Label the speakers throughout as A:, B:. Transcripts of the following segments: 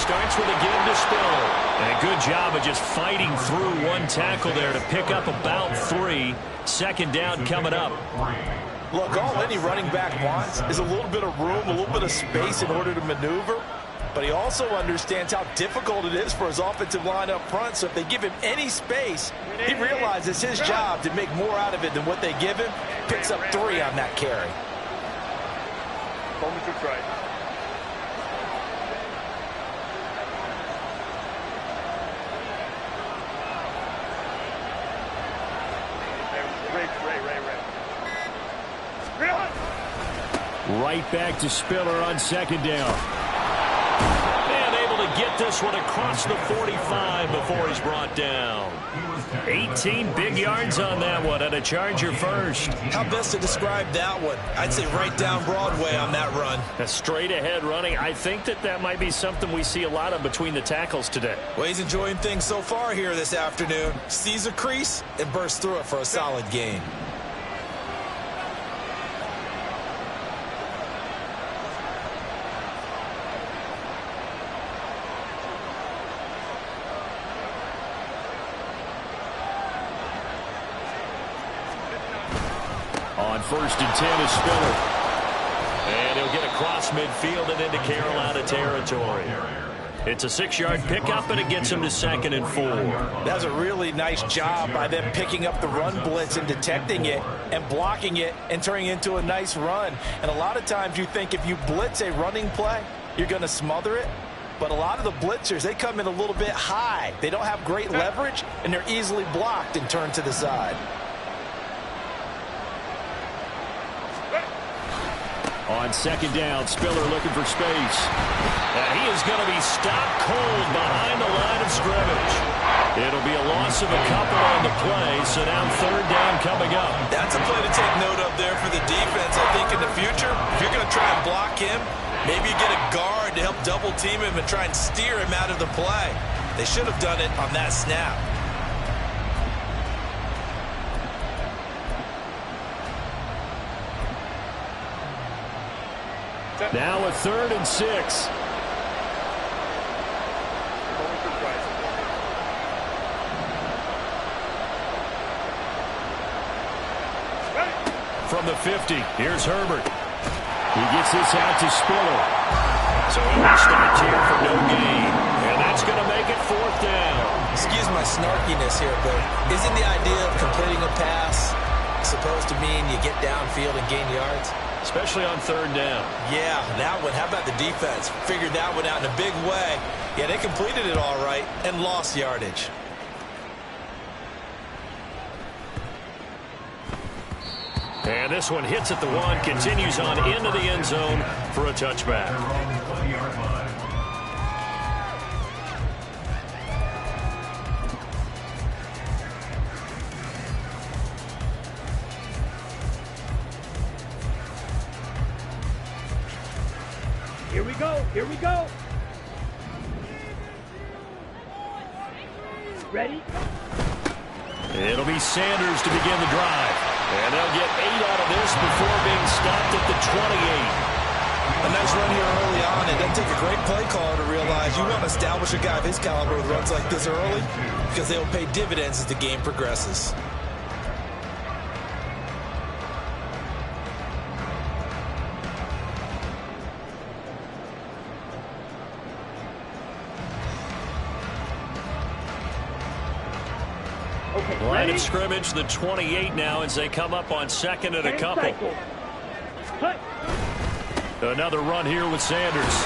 A: starts with a give to Spiller. And a good job of just fighting through one tackle there to pick up about 3. Second down coming up.
B: Look, all any running back wants is a little bit of room, a little bit of space in order to maneuver. But he also understands how difficult it is for his offensive line up front. So if they give him any space, he realizes his job to make more out of it than what they give him. Picks up 3 on that carry.
A: Right back to Spiller on second down. And able to get this one across the 45 before he's brought down. 18 big yards on that one, and a Charger first.
B: How best to describe that one? I'd say right down Broadway on that run.
A: A straight ahead running. I think that might be something we see a lot of between the tackles today.
B: Well, he's enjoying things so far here this afternoon. Sees a crease and bursts through it for a solid gain.
A: On 1st and 10 is Spiller. And he'll get across midfield and into Carolina territory. It's a 6-yard pickup, and it gets him to 2nd and 4.
B: That's a really nice job by them picking up the run blitz and detecting it and blocking it and turning it into a nice run. And a lot of times you think if you blitz a running play, you're going to smother it. But a lot of the blitzers, they come in a little bit high. They don't have great leverage, and they're easily blocked and turned to the side.
A: On second down, Spiller looking for space. And he is going to be stopped cold behind the line of scrimmage. It'll be a loss of a couple on the play, so now 3rd down coming up.
B: That's a play to take note of there for the defense. I think in the future, if you're going to try and block him, maybe you get a guard to help double team him and try and steer him out of the play. They should have done it on that snap.
A: Now a 3rd and 6. From the 50, here's Herbert. He gets this out to Spiller. So he will start here for no gain. And that's going to make it 4th down.
B: Excuse my snarkiness here, but isn't the idea of completing a pass supposed to mean you get downfield and gain yards?
A: Especially on 3rd down.
B: Yeah, that one. How about the defense? Figured that one out in a big way. Yeah, they completed it all right and lost yardage.
A: And this one hits at the 1, continues on into the end zone for a touchback.
C: Here we go. Here we go. Ready?
A: It'll be Sanders to begin the drive. And they'll get 8 out of this before being stopped at the 28.
B: A nice run here early on. It doesn't take a great play caller to realize you want to establish a guy of his caliber with runs like this early because they will pay dividends as the game progresses.
A: Line of scrimmage, the 28 now as they come up on 2nd and a couple. Another run here with Sanders.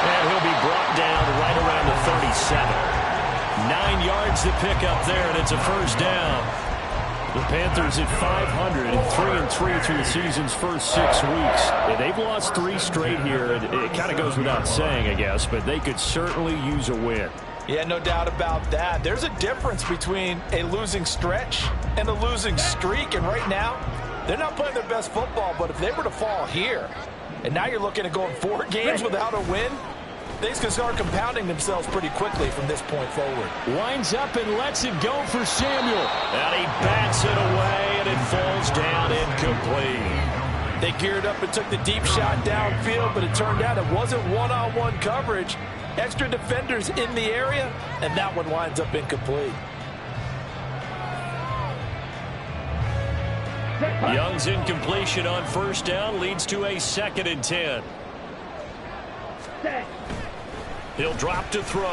A: And he'll be brought down right around the 37. 9 yards to pick up there, and it's a 1st down. The Panthers at 500 and 3-3 through the season's first 6 weeks. They've lost 3 straight here. It kind of goes without saying, I guess, but they could certainly use a win.
B: Yeah, no doubt about that. There's a difference between a losing stretch and a losing streak, and right now, they're not playing their best football, but if they were to fall here, and now you're looking at going 4 games without a win, things can start compounding themselves pretty quickly from this point forward.
A: Winds up and lets it go for Samuel. And he bats it away, and it falls down incomplete.
B: They geared up and took the deep shot downfield, but it turned out it wasn't one-on-one coverage. Extra defenders in the area, and that one winds up incomplete.
A: Young's incompletion on first down leads to a 2nd and 10. He'll drop to throw.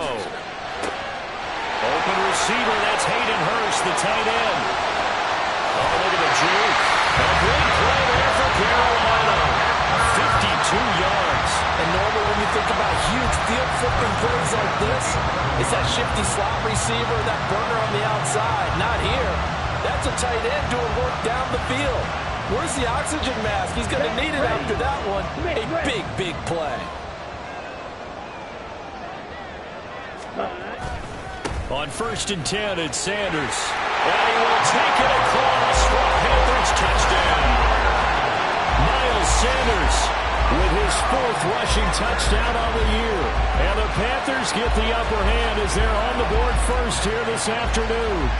A: Open receiver, that's Hayden Hurst, the tight end. Oh, look at the juke. A great play there for Carolina. 52 yards.
B: And normally when you think about huge field flipping plays like this, it's that shifty slot receiver, that burner on the outside. Not here. That's a tight end doing work down the field. Where's the oxygen mask? He's going to need it after that one. A big, big play.
A: On 1st and 10, it's Sanders. And he will take it across for a Panthers touchdown. Miles Sanders with his 4th rushing touchdown on the year. And the Panthers get the upper hand as they're on the board first here this afternoon.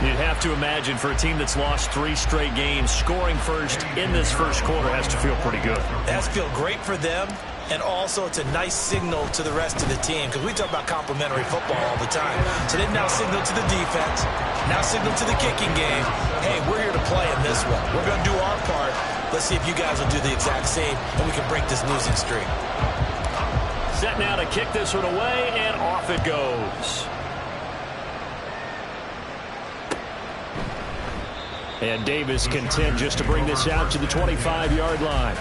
A: You'd have to imagine for a team that's lost 3 straight games, scoring first in this first quarter has to feel pretty good.
B: It has to feel great for them, and also it's a nice signal to the rest of the team because we talk about complementary football all the time. So they now signal to the defense, now signal to the kicking game, hey, we're here to play in this one. We're going to do our part. Let's see if you guys will do the exact same, and we can break this losing streak.
A: Set now to kick this one away, and off it goes. And Davis content just to bring this out to the 25-yard line.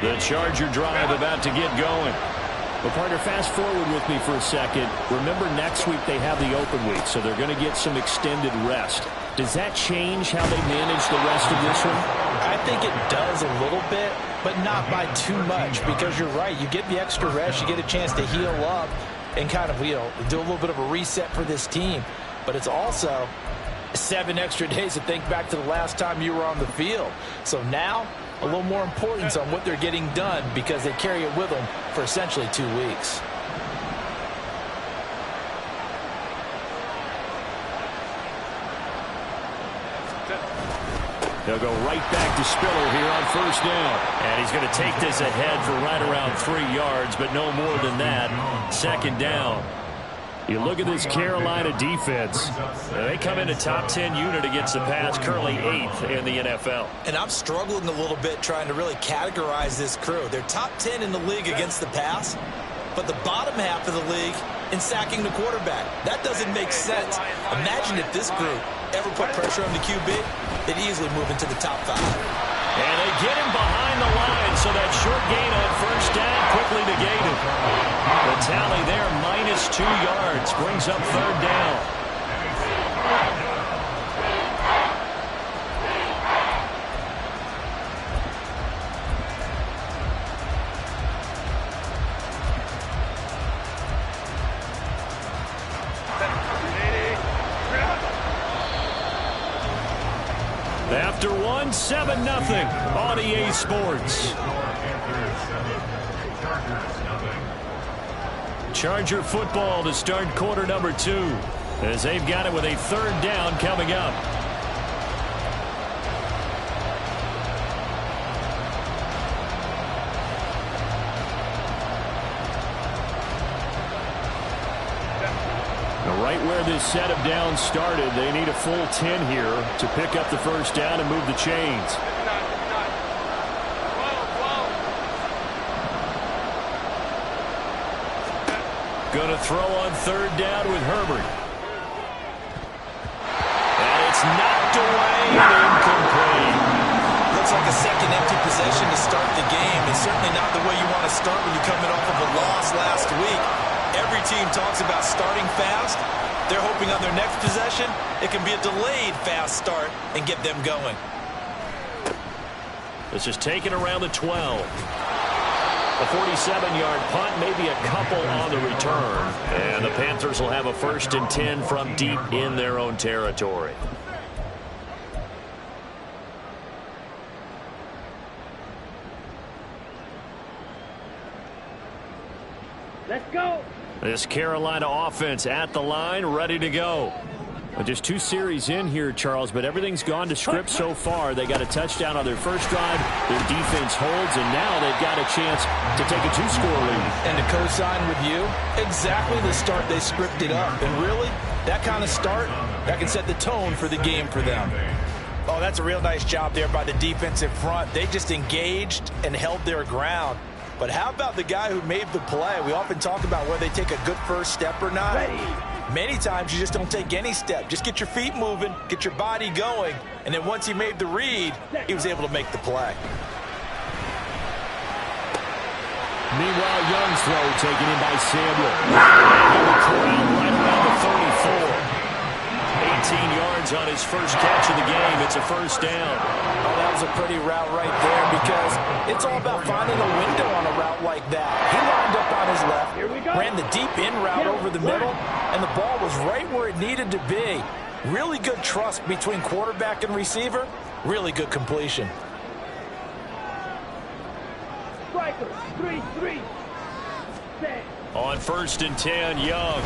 A: The Charger drive about to get going. Well, partner, fast forward with me for a second. Remember, next week they have the open week, so they're going to get some extended rest. Does that change how they manage the rest of this one?
B: I think it does a little bit, but not by too much, because you're right. You get the extra rest, you get a chance to heal up and kind of, do a little bit of a reset for this team. But it's also 7 extra days to think back to the last time you were on the field. So now, a little more importance on what they're getting done because they carry it with them for essentially 2 weeks.
A: They'll go right back to Spiller here on first down. And he's going to take this ahead for right around 3 yards, but no more than that. 2nd down. You look at this Carolina defense. They come in a top 10 unit against the pass, currently 8th in the NFL.
B: And I'm struggling a little bit trying to really categorize this crew. They're top 10 in the league against the pass, but the bottom half of the league in sacking the quarterback. That doesn't make sense. Imagine if this group ever put pressure on the QB, they'd easily move into the top 5.
A: And they get him behind the line, so that short gain on first down quickly negated. The tally there, -2 yards, brings up 3rd down. After one, 7-0 on EA Sports. Charger football to start quarter number 2 as they've got it with a 3rd down coming up. Right where this set of downs started, they need a full 10 here to pick up the first down and move the chains. Going to throw on 3rd down with Herbert. And it's knocked away and incomplete.
B: Looks like a second empty possession to start the game. It's certainly not the way you want to start when you're coming off of a loss last week. Every team talks about starting fast. They're hoping on their next possession, it can be a delayed fast start and get them going.
A: This is taken around the 12. A 47-yard punt, maybe a couple on the return. And the Panthers will have a 1st and 10 from deep in their own territory.
C: Go.
A: This Carolina offense at the line, ready to go. Just 2 series in here, Charles, but everything's gone to script so far. They got a touchdown on their first drive. Their defense holds, and now they've got a chance to take a 2-score lead.
B: And to co-sign with you, exactly the start they scripted up. And really, that kind of start, that can set the tone for the game for them. Oh, that's a real nice job there by the defensive front. They just engaged and held their ground. But how about the guy who made the play? We often talk about whether they take a good first step or not. Many times you just don't take any step. Just get your feet moving, get your body going, and then once he made the read, he was able to make the play.
A: Meanwhile, Young's throw taken in by Samuel. Right around the 34. 18 yards on his first catch of the game. It's a first down.
B: Oh, that was a pretty route right there because it's all about finding a window on a route like that. He lined up on his left, ran the deep in route over the middle, and the ball was right where it needed to be. Really good trust between quarterback and receiver. Really good completion.
C: Striker, 3-3. Set.
A: On 1st and 10, Young.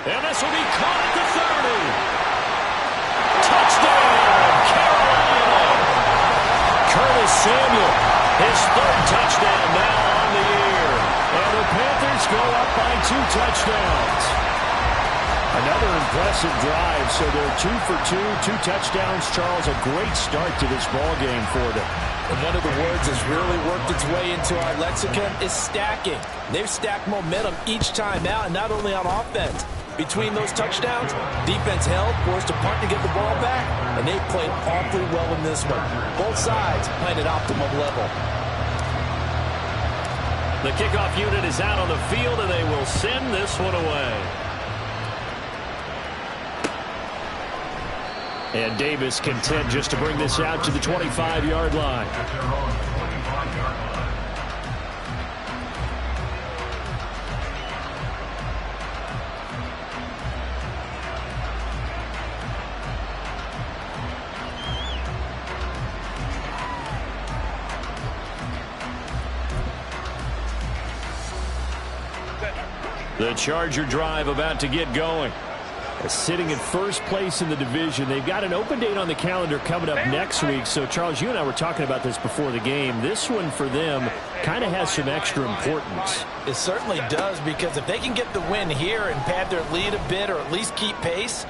A: And this will be caught at the 30. Touchdown, Carolina. Curtis Samuel, his 3rd touchdown now on the year. And the Panthers go up by 2 touchdowns. Another impressive drive, so they're 2 for 2, 2 touchdowns. Charles, a great start to this ball game for them.
B: And one of the words that's really worked its way into our lexicon is stacking. They've stacked momentum each time out, and not only on offense. Between those touchdowns, defense held, forced a punt to get the ball back, and they played awfully well in this one. Both sides playing at optimum level.
A: The kickoff unit is out on the field, and they will send this one away. And Davis content just to bring this out to the 25-yard line. The Charger drive about to get going. Sitting in first place in the division. They've got an open date on the calendar coming up next week. So, Charles, you and I were talking about this before the game. This one for them kind of has some extra importance.
B: It certainly does, because if they can get the win here and pad their lead a bit or at least keep pace,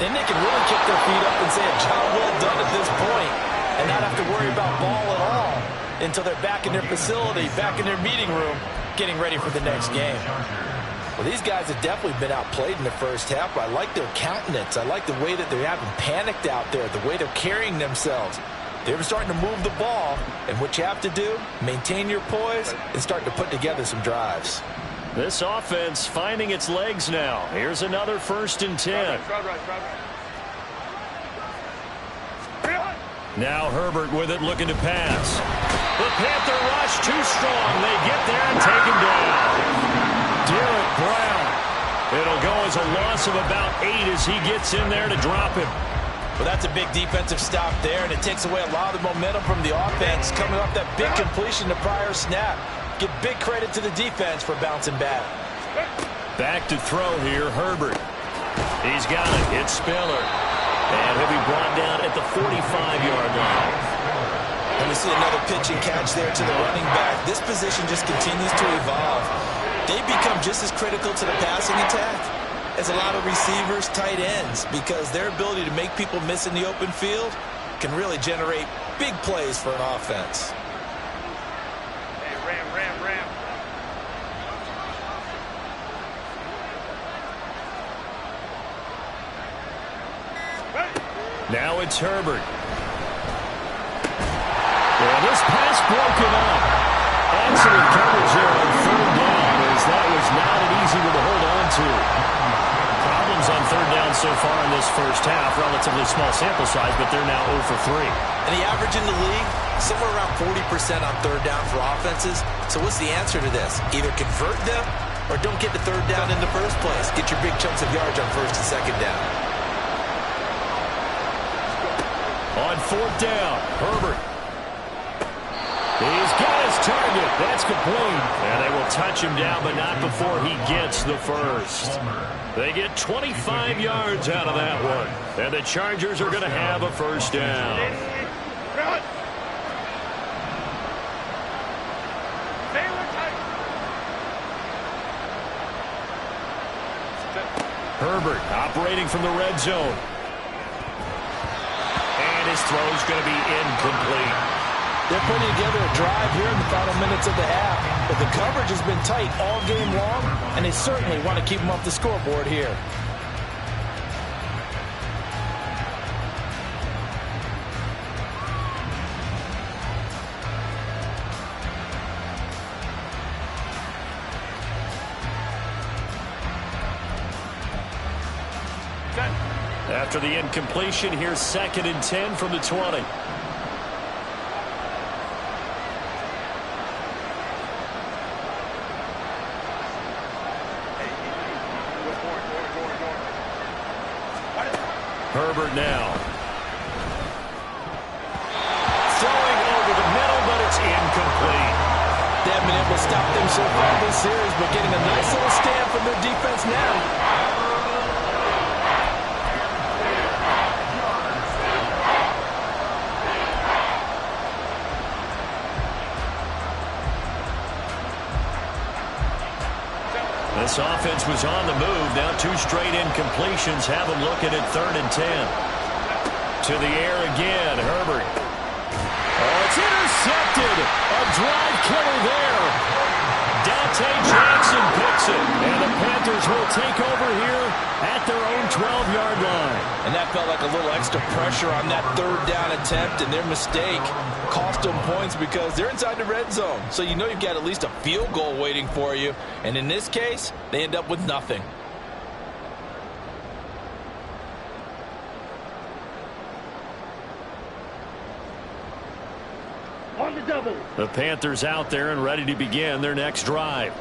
B: then they can really kick their feet up and say a job well done at this point and not have to worry about ball at all until they're back in their facility, back in their meeting room, getting ready for the next game. Well, these guys have definitely been outplayed in the first half, but I like their countenance. I like the way that they haven't panicked out there, the way they're carrying themselves. They're starting to move the ball, and what you have to do, maintain your poise and start to put together some drives.
A: This offense finding its legs now. Here's another 1st and 10. Now Herbert with it, looking to pass. The Panther rush too strong. They get there and take him down. Derek Brown. It'll go as a loss of about 8 as he gets in there to drop him.
B: Well, that's a big defensive stop there, and it takes away a lot of the momentum from the offense coming off that big completion the prior snap. Give big credit to the defense for bouncing back.
A: Back to throw here, Herbert. He's got it. It's Spiller. And he'll be brought down at the 45-yard line.
B: And we see another pitch and catch there to the running back. This position just continues to evolve. They become just as critical to the passing attack as a lot of receivers, tight ends, because their ability to make people miss in the open field can really generate big plays for an offense.
C: Hey, Ram.
A: Now it's Herbert. Well, this pass broken up. Excellent coverage there on 3rd down, as that was not an easy one to hold on to. Problems on 3rd down so far in this first half. Relatively small sample size, but they're now 0 for 3.
B: And the average in the league, somewhere around 40% on 3rd down for offenses. So what's the answer to this? Either convert them or don't get the 3rd down in the first place. Get your big chunks of yards on 1st and 2nd down.
A: On 4th down, Herbert. He's got his his target. That's complete. And they will touch him down, but not before he gets the first. They get 25 yards out of that one. And the Chargers are going to have a first down. Herbert operating from the red zone. And his throw is going to be incomplete.
B: They're putting together a drive here in the final minutes of the half. But the coverage has been tight all game long, and they certainly want to keep them off the scoreboard here.
A: After the incompletion, here's 2nd and 10 from the 20. Herbert now. Throwing over the middle, but it's incomplete.
B: They haven't been able to stop them so far this series, but getting a nice little stand from their defense now.
A: This offense was on the move. Now 2 straight incompletions have them looking at 3rd and 10. To the air again, Herbert. Oh, it's intercepted. A drive killer there. Dante Jackson picks it. And the Panthers will take over here at their own 12-yard line.
B: And that felt like a little extra pressure on that 3rd down attempt, and their mistake cost them points because they're inside the red zone. So you know you've got at least a field goal waiting for you. And in this case, they end up with nothing.
C: On the double.
A: The Panthers out there and ready to begin their next drive.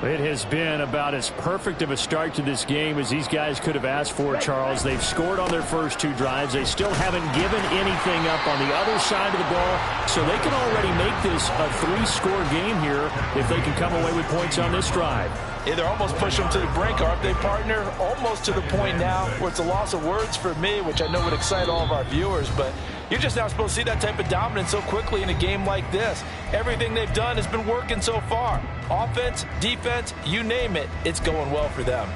A: It has been about as perfect of a start to this game as these guys could have asked for, Charles. They've scored on their first 2 drives. They still haven't given anything up on the other side of the ball, so they can already make this a 3-score game here if they can come away with points on this drive.
B: Yeah, they're almost pushing them to the brink, aren't they, partner? Almost to the point now where it's a loss of words for me, which I know would excite all of our viewers, but you're just not supposed to see that type of dominance so quickly in a game like this. Everything they've done has been working so far. Offense, defense, you name it, it's going well for them.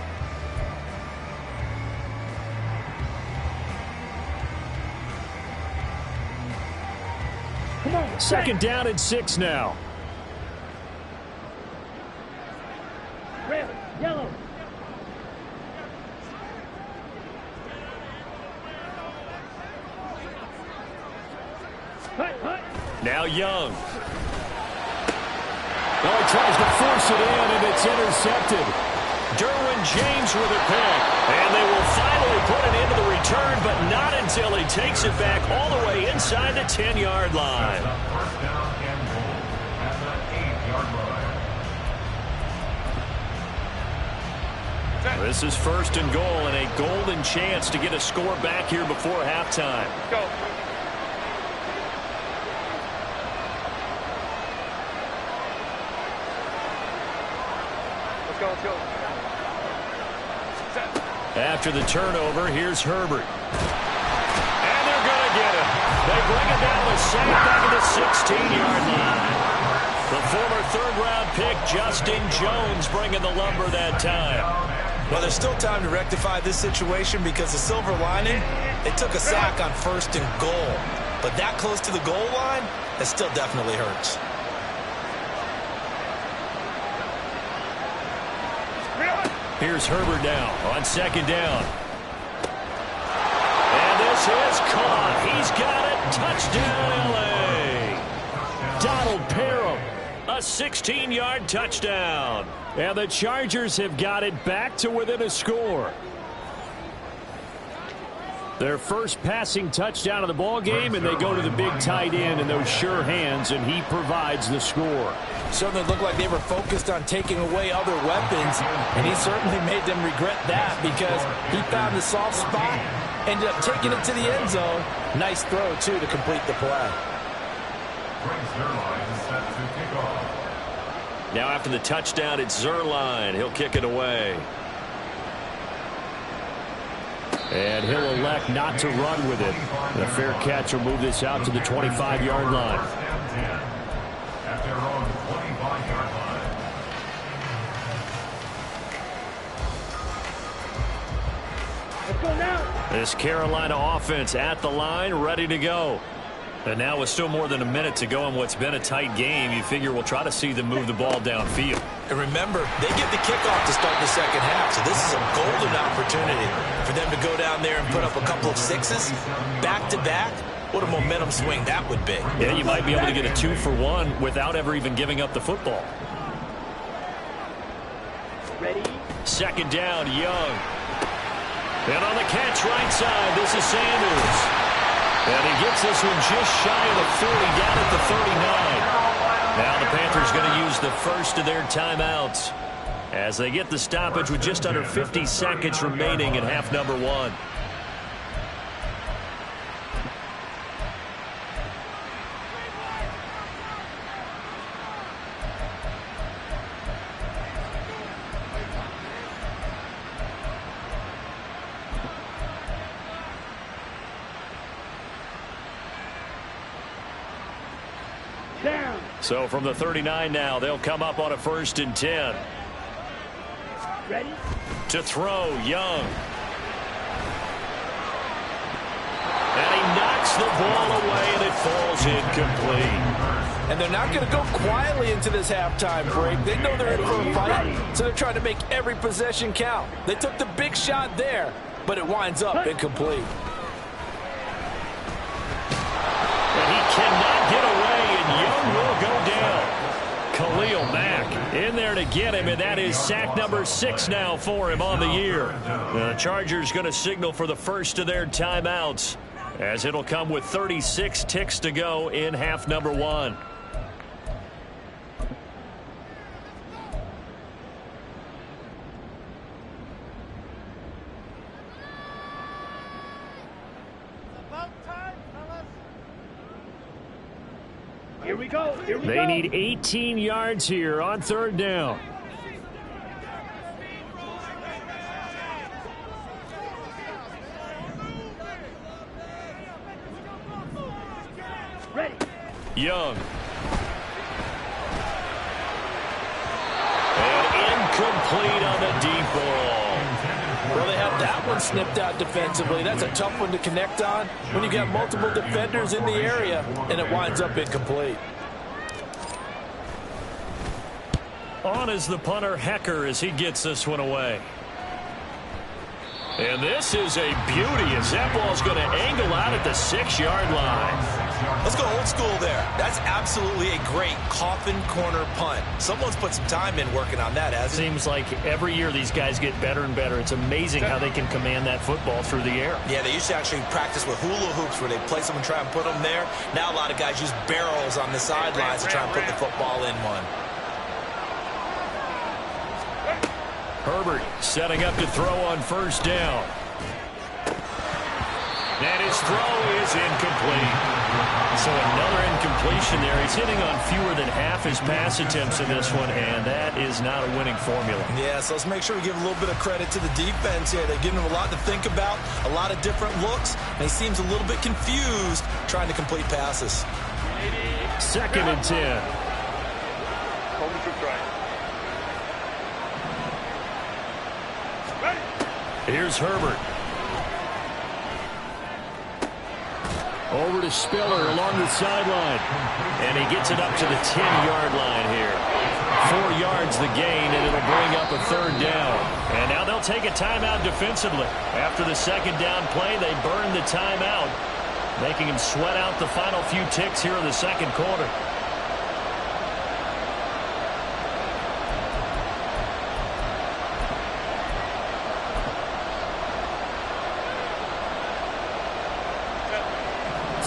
C: Come on.
A: 2nd down and 6 now.
C: Red, yellow. Hut.
A: Now Young. Oh, he tries to force it in, and it's intercepted. Derwin James with a pick. And they will finally put it into the return, but not until he takes it back all the way inside the 10-yard line. This is 1st and goal and a golden chance to get a score back here before halftime.
C: Go. Let's go.
A: After the turnover, here's Herbert. And they're going to get him. They bring it down with sack back at the 16-yard line. The former 3rd-round pick, Justin Jones, bringing the lumber that time.
B: Well, there's still time to rectify this situation because the silver lining, they took a sack on 1st and goal. But that close to the goal line, it still definitely hurts.
A: Here's Herbert now on 2nd down. And this is caught. He's got it. Touchdown, L.A. Donald Parham, a 16-yard touchdown. And the Chargers have got it back to within a score. Their first passing touchdown of the ball game, and they go to the big tight end in those sure hands, and he provides the score.
B: Certainly looked like they were focused on taking away other weapons, and he certainly made them regret that because he found the soft spot, ended up taking it to the end zone. Nice throw, too, to complete the play.
A: Now after the touchdown, it's Zuerlein. He'll kick it away. And he'll elect not to run with it. The fair catch will move this out to the 25-yard line.
C: Let's go now.
A: This Carolina offense at the line, ready to go. And now with still more than a minute to go in what's been a tight game, you figure we'll try to see them move the ball downfield.
B: And remember, they get the kickoff to start the second half, so this is a golden opportunity for them to go down there and put up a couple of sixes back-to-back. What a momentum swing that would be.
A: Yeah, you might be able to get a 2-for-1 without ever even giving up the football.
C: Ready?
A: Second down, Young. And on the catch right side, this is Sanders. And he gets this one just shy of the 40, down at the 39. Now the Panthers going to use the first of their timeouts as they get the stoppage with just under 50 seconds remaining in half number one.
C: Down.
A: So from the 39 now, they'll come up on a 1st and 10.
C: Ready?
A: To throw, Young. And he knocks the ball away, and it falls incomplete.
B: And they're not going to go quietly into this halftime break. They know they're in for a fight, so they're trying to make every possession count. They took the big shot there, but it winds up incomplete.
A: And he cannot get away, and Young will go down. Khalil Mack in there to get him, and that is sack number 6 now for him on the year. The Chargers going to signal for the first of their timeouts, as it'll come with 36 ticks to go in half number one.
C: Here we go. Here we go.
A: They need 18 yards here on 3rd down.
C: Ready.
A: Young. And incomplete on the deep ball.
B: Well, they have that one snipped out defensively. That's a tough one to connect on when you got multiple defenders in the area, and it winds up incomplete.
A: On is the punter, Hecker, as he gets this one away. And this is a beauty as that ball's going to angle out at the 6-yard line.
B: Let's go old school there. That's absolutely a great coffin corner punt. Someone's put some time in working on that, hasn't it?
A: Seems like every year these guys get better and better. It's amazing how they can command that football through the air.
B: Yeah, they used to actually practice with hula hoops where they place them and try and put them there. Now a lot of guys use barrels on the sidelines to try and put the football in one.
A: Herbert setting up to throw on 1st down. And his throw is incomplete. So another incompletion there. He's hitting on fewer than half his pass attempts in this one, and that is not a winning formula.
B: Yeah, so let's make sure we give a little bit of credit to the defense here. They're giving him a lot to think about, a lot of different looks, and he seems a little bit confused trying to complete passes.
A: 2nd and 10. Here's Herbert. Over to Spiller along the sideline. And he gets it up to the 10-yard line here. 4 yards the gain, and it'll bring up a 3rd down. And now they'll take a timeout defensively. After the 2nd down play, they burn the timeout, making him sweat out the final few ticks here in the 2nd quarter.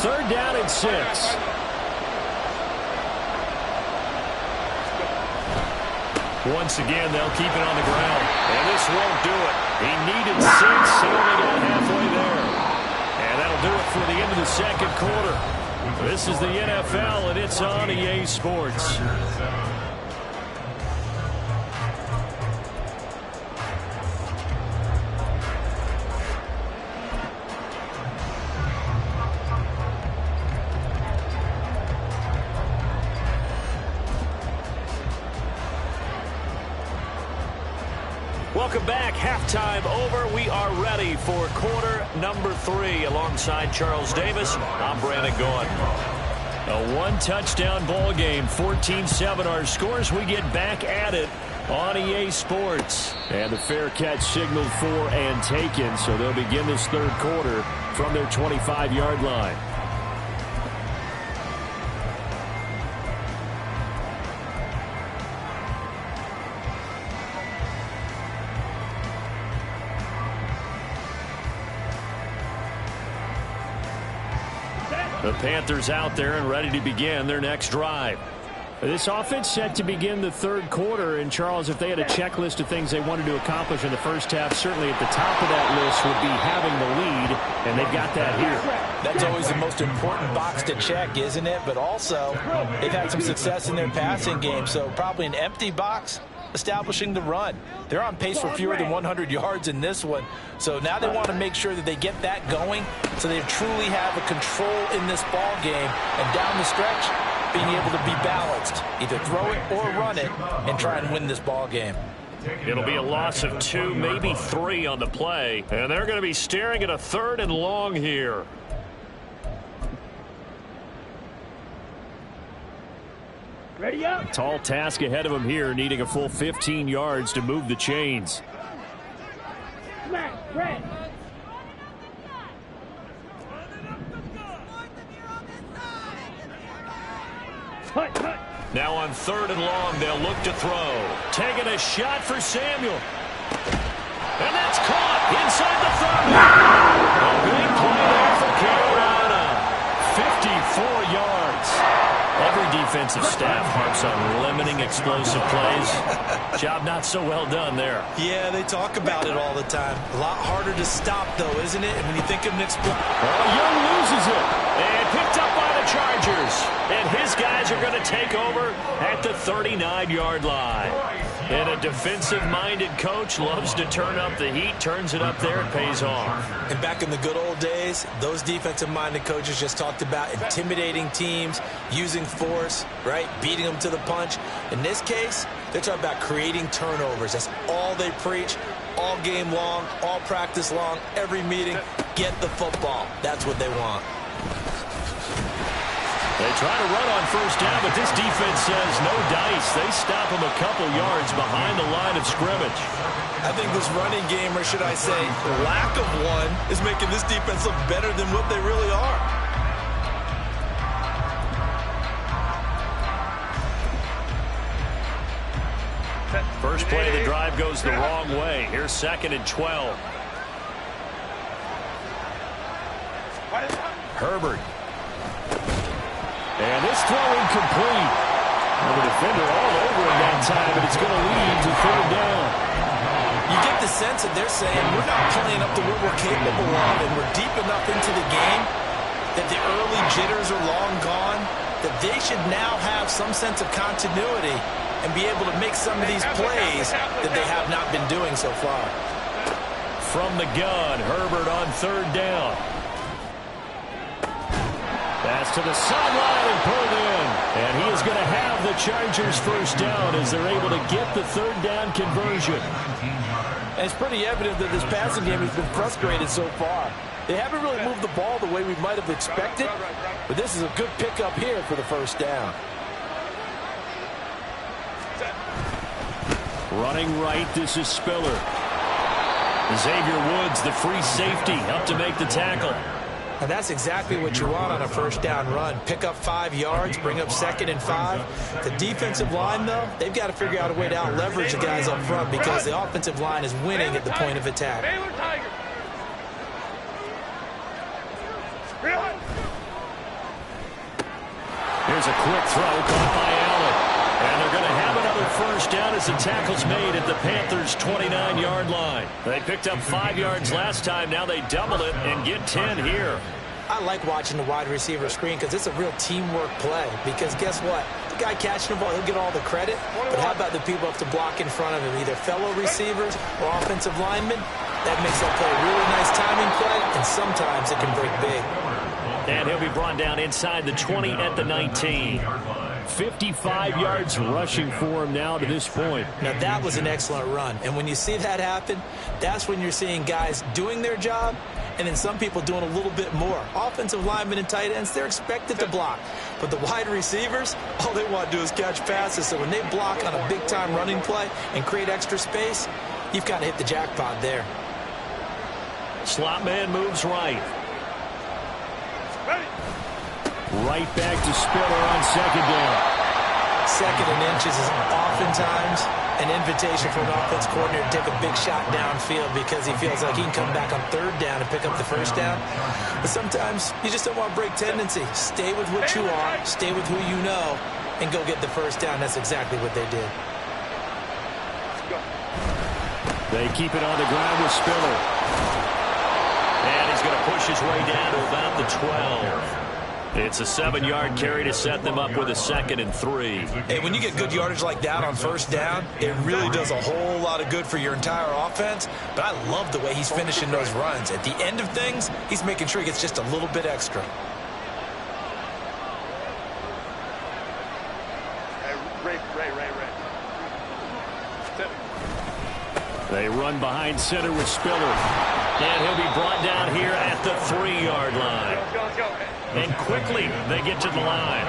A: Third down and 6. Once again, they'll keep it on the ground. And this won't do it. He needed 6. He only got halfway there. And that'll do it for the end of the 2nd quarter. This is the NFL, and it's on EA Sports. Welcome back. Halftime over. We are ready for quarter number 3. Alongside Charles Davis, I'm Brandon Gaughan. A one-touchdown ball game, 14-7 our scores. We get back at it on EA Sports. And the fair catch signaled for and taken, so they'll begin this third quarter from their 25-yard line. The Panthers out there and ready to begin their next drive. This offense set to begin the third quarter. And, Charles, if they had a checklist of things they wanted to accomplish in the first half, certainly at the top of that list would be having the lead, and they've got that here.
B: That's always the most important box to check, isn't it? But also, they've had some success in their passing game, so probably an empty box establishing the run. They're on pace for fewer than 100 yards in this one. So now they want to make sure that they get that going so they truly have a control in this ball game. And down the stretch, being able to be balanced. Either throw it or run it and try and win this ball game.
A: It'll be a loss of 2, maybe 3 on the play. And they're going to be staring at a 3rd and long here.
C: Ready up.
A: Tall task ahead of him here, needing a full 15 yards to move the chains.
C: Smack. Red. Hut.
A: Now on 3rd and long, they'll look to throw. Taking a shot for Samuel. And that's caught inside the 30. A big play there for Carolina. 54 yards. Every defensive staff harps on limiting explosive plays. Job not so well done there.
B: Yeah, they talk about it all the time. A lot harder to stop, though, isn't it? And when you think of an
A: Young loses it. And picked up by the Chargers. And his guys are going to take over at the 39-yard line. And a defensive-minded coach loves to turn up the heat, turns it up there, and pays off.
B: And back in the good old days, those defensive-minded coaches just talked about intimidating teams, using force, right, beating them to the punch. In this case, they're talking about creating turnovers. That's all they preach, all game long, all practice long, every meeting. Get the football. That's what they want.
A: They try to run on first down, but this defense says no dice. They stop them a couple yards behind the line of scrimmage.
B: I think this running game, or should I say lack of one, is making this defense look better than what they really are.
A: First play of the drive goes the wrong way. Here's 2nd and 12. Herbert. And this throw incomplete. And the defender all over him that time, but it's going to lead to 3rd down.
B: You get the sense that they're saying we're not playing up to what we're capable of, and we're deep enough into the game that the early jitters are long gone, that they should now have some sense of continuity and be able to make some of these plays that they have not been doing so far.
A: From the gun, Herbert on 3rd down. Pass to the sideline and pulled in. And he is going to have the Chargers first down as they're able to get the 3rd down conversion.
B: And it's pretty evident that this passing game has been frustrated so far. They haven't really moved the ball the way we might have expected, but this is a good pickup here for the first down.
A: Running right, this is Spiller. Xavier Woods, the free safety, up to make the tackle.
B: And that's exactly what you want on a first down run. Pick up 5 yards, bring up 2nd and 5. The defensive line, though, they've got to figure out a way to out-leverage the guys up front because the offensive line is winning at the point of attack.
A: Here's a quick throw caught by Allen. And they're going to have another first down as the tackle's made at the Panthers' 29-yard line. They picked up 5 yards last time. Now they double it and get 10 here.
B: I like watching the wide receiver screen because it's a real teamwork play. Because guess what? The guy catching the ball, he'll get all the credit. But how about the people up to block in front of him, either fellow receivers or offensive linemen? That makes that play a really nice timing play, and sometimes it can break big.
A: And he'll be brought down inside the 20 at the 19. 55 yards rushing for him now to this point.
B: Now, that was an excellent run. And when you see that happen, that's when you're seeing guys doing their job and then some people doing a little bit more. Offensive linemen and tight ends, they're expected to block. But the wide receivers, all they want to do is catch passes. So when they block on a big-time running play and create extra space, you've got to hit the jackpot there.
A: Slot man moves right. Right back to Spiller on second down.
B: Second and inches is oftentimes an invitation for an offense coordinator to take a big shot downfield because he feels like he can come back on third down and pick up the first down. But sometimes you just don't want to break tendency. Stay with what you are, stay with who you know, and go get the first down. That's exactly what they did.
A: They keep it on the ground with Spiller. And he's going to push his way down to about the 12. It's a 7-yard carry to set them up with a 2nd and 3.
B: Hey, when you get good yardage like that on first down, it really does a whole lot of good for your entire offense. But I love the way he's finishing those runs. At the end of things, he's making sure he gets just a little bit extra.
A: They run behind center with Spiller. And he'll be brought down here at the 3-yard line. And quickly, they get to the line.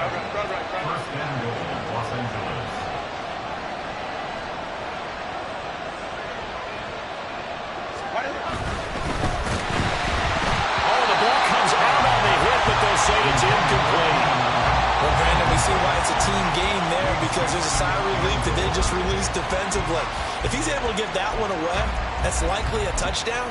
A: Oh, the ball comes out on the hit, but they'll say it's incomplete.
B: Well, Brandon, we see why it's a team game there because there's a sigh of relief that they just released defensively. If he's able to get that one away, that's likely a touchdown.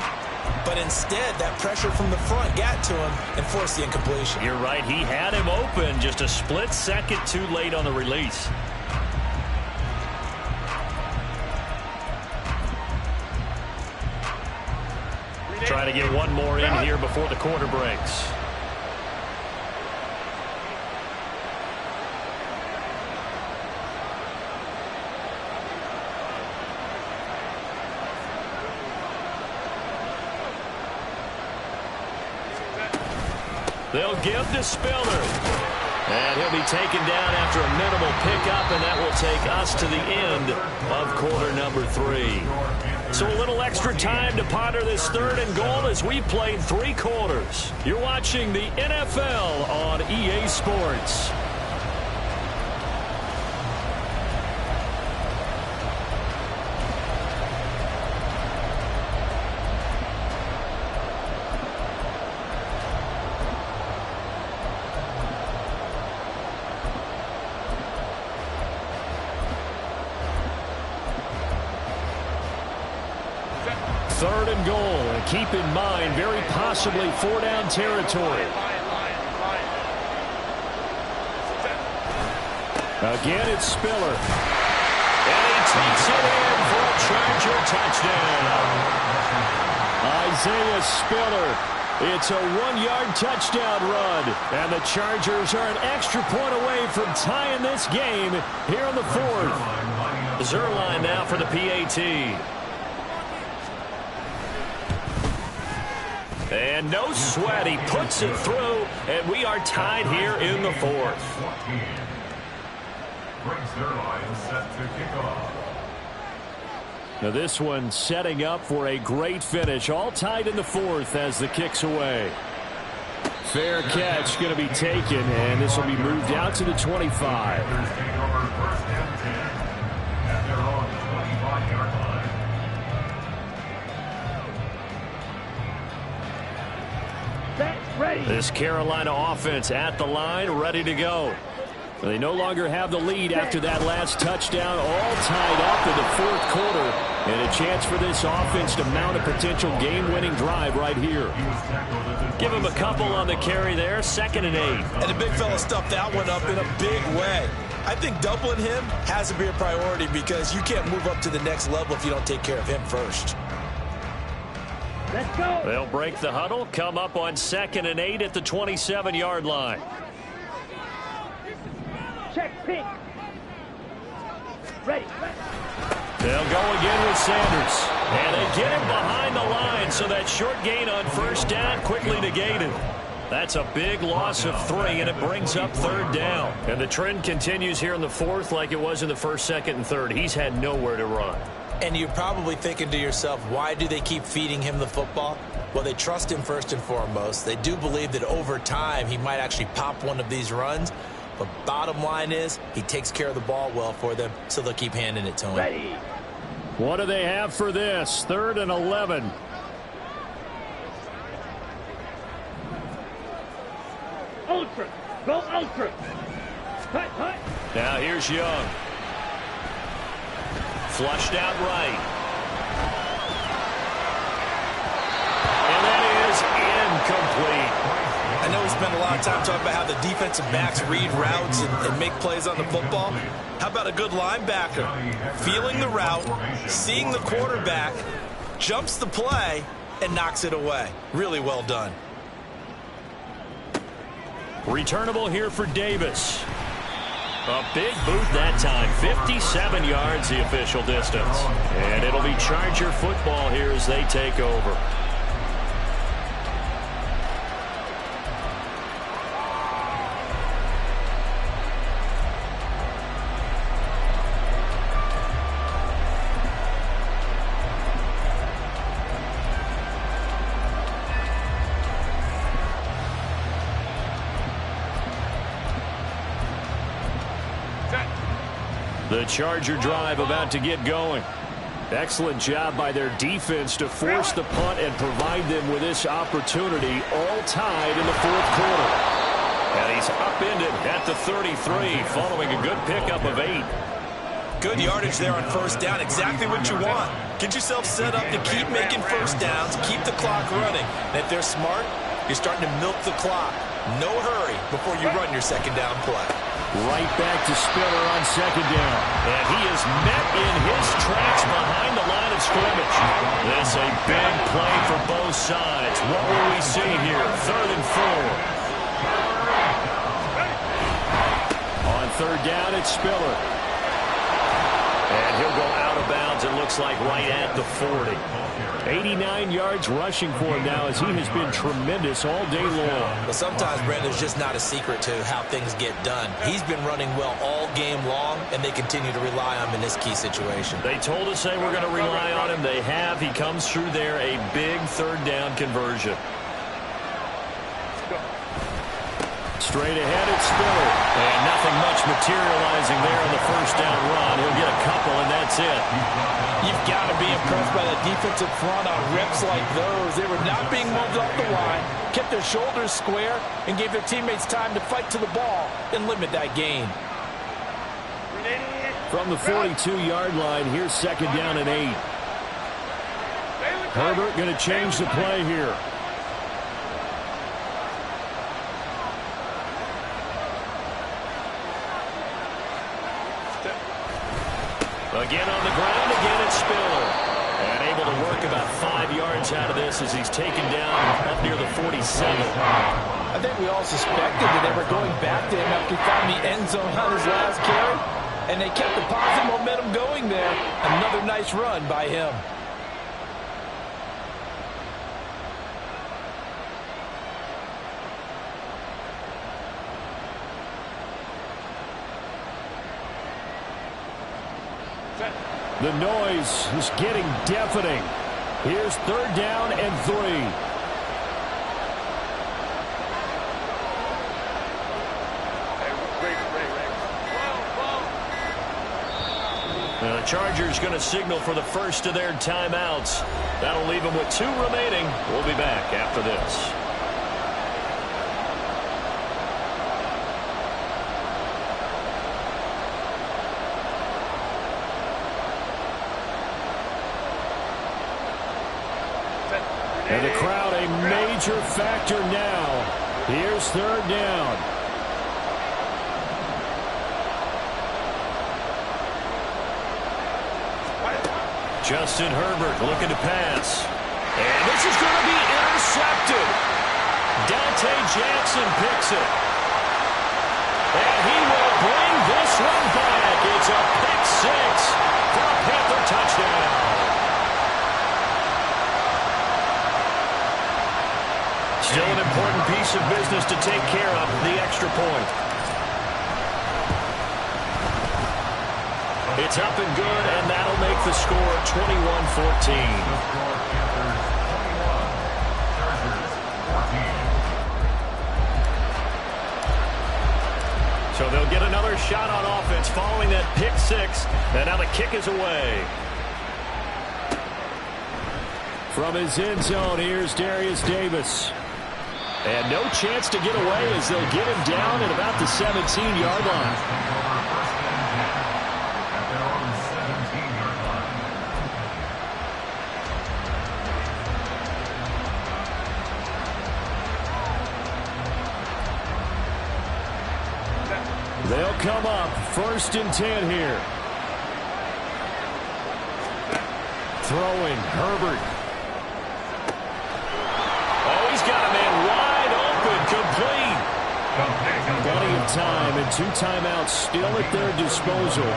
B: But instead, that pressure from the front got to him and forced the incompletion.
A: You're right. He had him open, just a split second too late on the release. Trying to get one more in here before the quarter breaks. They'll give to Spiller. And he'll be taken down after a minimal pickup, and that will take us to the end of quarter number 3. So a little extra time to ponder this 3rd and goal as we played 3 quarters. You're watching the NFL on EA Sports. Third and goal, and keep in mind, very possibly 4-down territory. Again, it's Spiller. And he takes it in for a Charger touchdown. Isaiah Spiller. It's a 1-yard touchdown run. And the Chargers are an extra point away from tying this game here in the 4th. Zerline now for the PAT. And no sweat, he puts it through, and we are tied here in the 4th. Now this one setting up for a great finish, all tied in the 4th as the kick's away. Fair catch going to be taken, and this will be moved out to the 25. This Carolina offense at the line, ready to go. They no longer have the lead after that last touchdown, all tied up in the 4th quarter. And a chance for this offense to mount a potential game-winning drive right here. Give him a couple on the carry there, 2nd and 8.
B: And the big fella stuffed that one up in a big way. I think doubling him has to be a priority because you can't move up to the next level if you don't take care of him first.
C: Let's go.
A: They'll break the huddle, come up on 2nd and 8 at the 27-yard line.
C: Check pink. Ready.
A: They'll go again with Sanders. And they get him behind the line, so that short gain on 1st down quickly negated. That's a big loss of 3, and it brings up 3rd down. And the trend continues here in the 4th like it was in the 1st, 2nd, and 3rd. He's had nowhere to run.
B: And you're probably thinking to yourself, why do they keep feeding him the football? Well, they trust him first and foremost. They do believe that over time he might actually pop one of these runs. But bottom line is he takes care of the ball well for them, so they'll keep handing it to him.
C: Ready.
A: What do they have for this? 3rd and 11.
C: Ultra. Go ultra. Hut, hut.
A: Now here's Young. Flushed out right. And that is incomplete.
B: I know we spent a lot of time talking about how the defensive backs read routes and make plays on the football. How about a good linebacker? Feeling the route, seeing the quarterback, jumps the play, and knocks it away. Really well done.
A: Returnable here for Davis. A big boot that time. 57 yards the official distance. And it'll be Charger football here as they take over. The Charger drive about to get going. Excellent job by their defense to force the punt and provide them with this opportunity, all tied in the 4th quarter. And he's upended at the 33 following a good pickup of 8.
B: Good yardage there on 1st down. Exactly what you want. Get yourself set up to keep making 1st downs, keep the clock running. And if they're smart, you're starting to milk the clock. No hurry before you run your 2nd down play.
A: Right back to Spiller on 2nd down. And he is met in his tracks behind the line of scrimmage. This a big play for both sides. What will we see here? 3rd and 4. On 3rd down, it's Spiller. And he'll go out of bounds, it looks like, right at the 40. 89 yards rushing for him now as he has been tremendous all day long.
B: Well, sometimes, Brandon, there's just not a secret to how things get done. He's been running well all game long, and they continue to rely on him in this key situation.
A: They told us they were going to rely on him. They have. He comes through there, a big 3rd down conversion. Straight ahead, it's Spiller. And nothing much materializing there on the 1st down run. He'll get a couple, and that's it.
B: You've got to be impressed by the defensive front on reps like those. They were not being moved off the line, kept their shoulders square, and gave their teammates time to fight to the ball and limit that gain.
A: From the 42-yard line, here's 2nd down and 8. Herbert going to change the play here. Again on the ground, again it's Spiller. And able to work about 5 yards out of this as he's taken down up near the 47.
B: I think we all suspected that they were going back to him after he found the end zone on his last carry. And they kept the positive momentum going there. Another nice run by him.
A: The noise is getting deafening. Here's 3rd down and 3. The Chargers going to signal for the first of their timeouts. That'll leave them with 2 remaining. We'll be back after this. And the crowd a major factor now. Here's 3rd down. Justin Herbert looking to pass. And this is going to be intercepted. Dante Jackson picks it. And he will bring this one back. It's a pick six for a Panther touchdown. Still an important piece of business to take care of, the extra point. It's up and good, and that'll make the score 21-14. So they'll get another shot on offense following that pick six. And now the kick is away. From his end zone, here's Darius Davis. And no chance to get away as they'll get him down at about the 17-yard line. They'll come up 1st and 10 here. Throwing, Herbert. Oh, he's got a man wide open, complete. Plenty of time and 2 timeouts still at their disposal.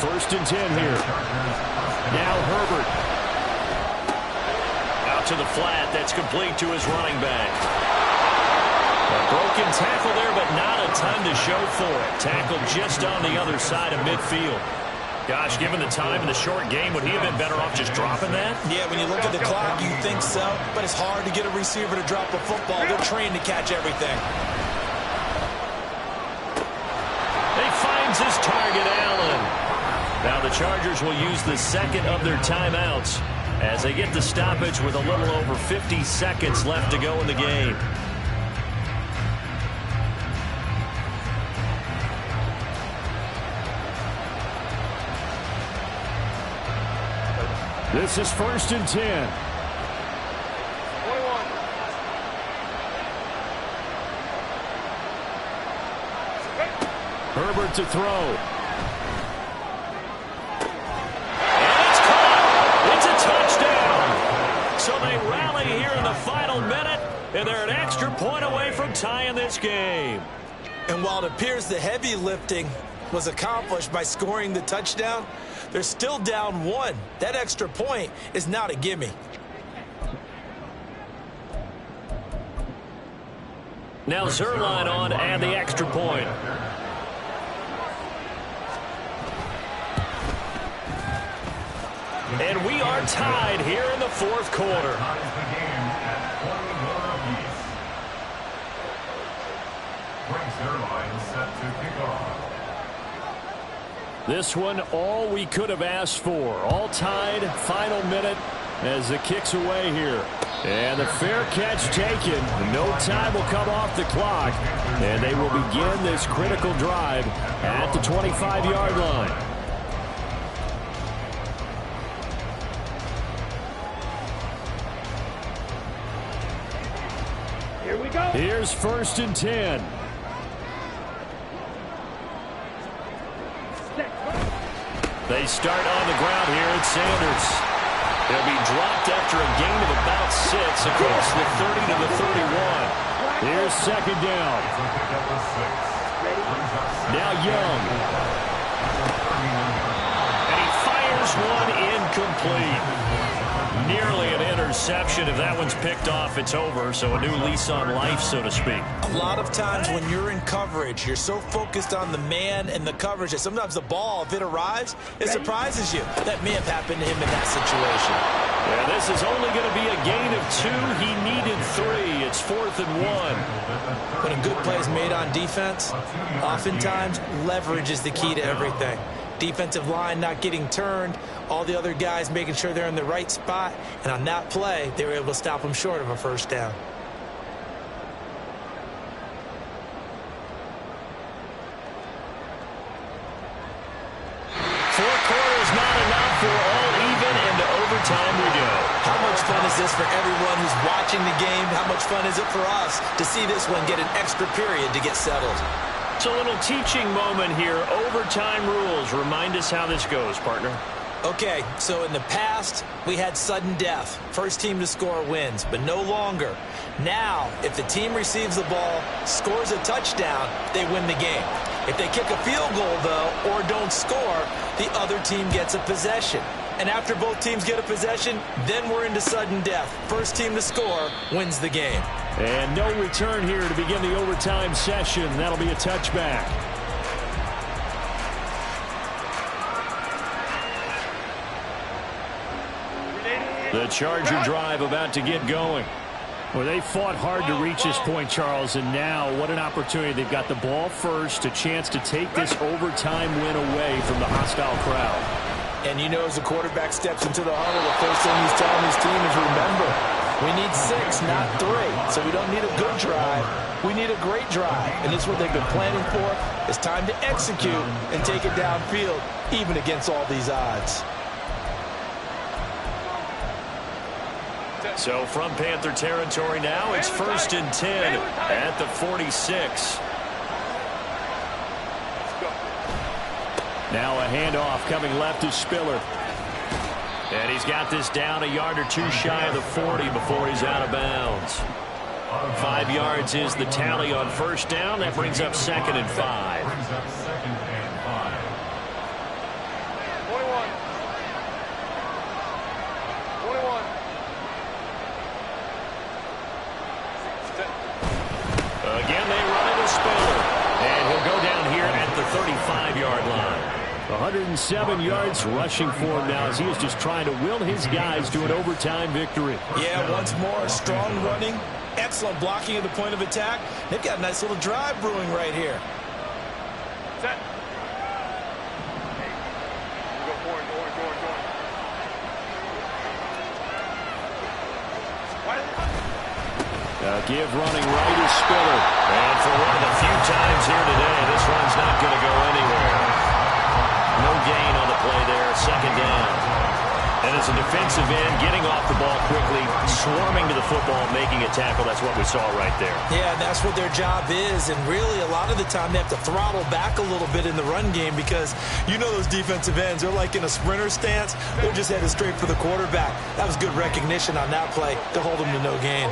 A: 1st and 10 here. Now Herbert. Out to the flat, that's complete to his running back. A broken tackle there, but not a ton to show for it. Tackled just on the other side of midfield. Gosh, given the time in the short game, would he have been better off just dropping that?
B: Yeah, when you look at the clock, you think so. But it's hard to get a receiver to drop a football. They're trained to catch everything.
A: He finds his target, Allen. Now the Chargers will use the second of their timeouts as they get the stoppage with a little over 50 seconds left to go in the game. This is 1st and 10. 21. Herbert to throw. And it's caught. It's a touchdown. So they rally here in the final minute, and they're an extra point away from tying this game.
B: And while it appears the heavy lifting was accomplished by scoring the touchdown, they're still down 1. That extra point is not a gimme.
A: Now Zerline on and the extra point. And we are tied here in the 4th quarter. This one, all we could have asked for. All tied, final minute as the kick's away here. And the fair catch taken. No time will come off the clock. And they will begin this critical drive at the 25-yard line.
C: Here we go.
A: Here's 1st and 10. They start on the ground here at Sanders. They'll be dropped after a gain of about 6 across the 30 to the 31. Here's 2nd down. Now Young. And he fires one incomplete. Nearly an interception. If that one's picked off, it's over. So a new lease on life, so to speak.
B: A lot of times when you're in coverage, you're so focused on the man and the coverage that sometimes the ball, if it arrives, it surprises you. That may have happened to him in that situation.
A: Yeah, this is only going to be a gain of 2. He needed 3. It's 4th and 1.
B: When a good play is made on defense, oftentimes leverage is the key to everything. Defensive line not getting turned, all the other guys making sure they're in the right spot, and on that play, they were able to stop them short of a 1st down.
A: Four quarters not enough. We're all even, and to overtime we go.
B: How much fun is this for everyone who's watching the game? How much fun is it for us to see this one get an extra period to get settled?
A: It's a little teaching moment here. Overtime rules. Remind us how this goes, partner.
B: Okay, so in the past, we had sudden death. First team to score wins, but no longer. Now, if the team receives the ball, scores a touchdown, they win the game. If they kick a field goal, though, or don't score, the other team gets a possession. And after both teams get a possession, then we're into sudden death. First team to score wins the game.
A: And no return here to begin the overtime session. That'll be a touchback. The Charger drive about to get going. Well, they fought hard to reach this point, Charles, and now what an opportunity. They've got the ball first, a chance to take this overtime win away from the hostile crowd.
B: And you know, as the quarterback steps into the huddle, the first thing he's telling his team is, remember, we need 6, not 3. So we don't need a good drive. We need a great drive. And it's what they've been planning for. It's time to execute and take it downfield, even against all these odds.
A: So from Panther territory now, it's 1st and 10 at the 46. Now a handoff coming left to Spiller. And he's got this down a yard or two shy of the 40 before he's out of bounds. 5 yards is the tally on first down. That brings up 2nd and 5. Again, they run into Spiller. And he'll go down here at the 35-yard line. 107 yards rushing for him now as he is just trying to will his guys to an overtime victory.
B: Yeah, once more, strong running, excellent blocking at the point of attack. They've got a nice little drive brewing right here.
C: Set.
A: Give running right is Spiller. And for one of the few times here today, this run's not going to go anywhere. No gain on the play there, 2nd down. And as a defensive end, getting off the ball quickly, swarming to the football, making a tackle, that's what we saw right there.
B: Yeah, that's what their job is. And really, a lot of the time, they have to throttle back a little bit in the run game because you know those defensive ends, they're like in a sprinter stance. They're just headed straight for the quarterback. That was good recognition on that play to hold them to no gain.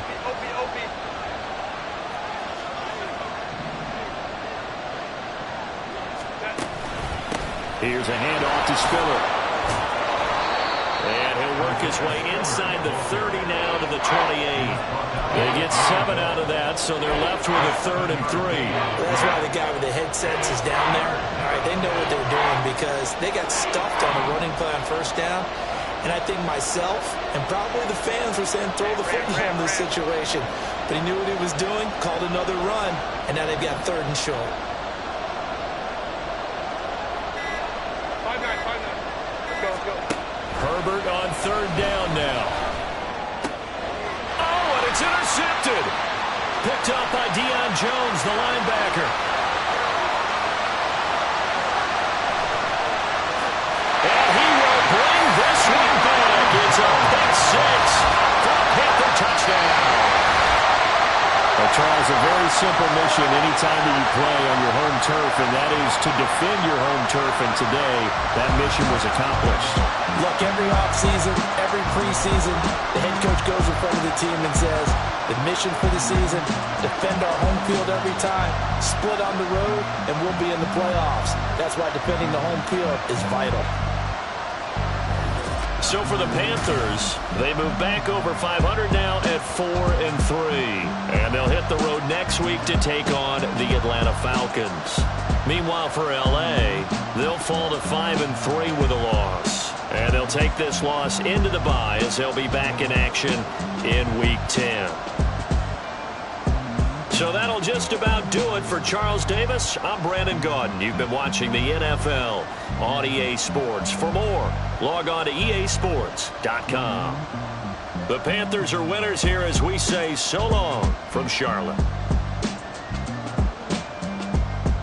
A: Here's a handoff to Spiller. And he'll work his way inside the 30 now to the 28. They get 7 out of that, so they're left with a 3rd and 3.
B: That's why the guy with the headsets is down there. All right, they know what they're doing because they got stuffed on a running play on first down. And I think myself and probably the fans were saying throw the football in this situation. But he knew what he was doing, called another run, and now they've got 3rd and short.
A: Herbert on 3rd down now. Oh, and it's intercepted. Picked up by Deion Jones, the linebacker. And he will bring this one back. It's a pick 6 for a Panther touchdown. Well, Charles, a very simple mission anytime that you play on your home turf, and that is to defend your home turf. And today, that mission was accomplished.
B: Look, every offseason, every preseason, the head coach goes in front of the team and says, the mission for the season, defend our home field every time, split on the road, and we'll be in the playoffs. That's why defending the home field is vital.
A: So for the Panthers, they move back over 500 now at 4 and 3. And they'll hit the road next week to take on the Atlanta Falcons. Meanwhile, for LA, they'll fall to 5 and 3 with a loss. And they'll take this loss into the bye as they'll be back in action in Week 10. So that'll just about do it for Charles Davis. I'm Brandon Gaudin. You've been watching the NFL on EA Sports. For more, log on to easports.com. The Panthers are winners here as we say so long from Charlotte.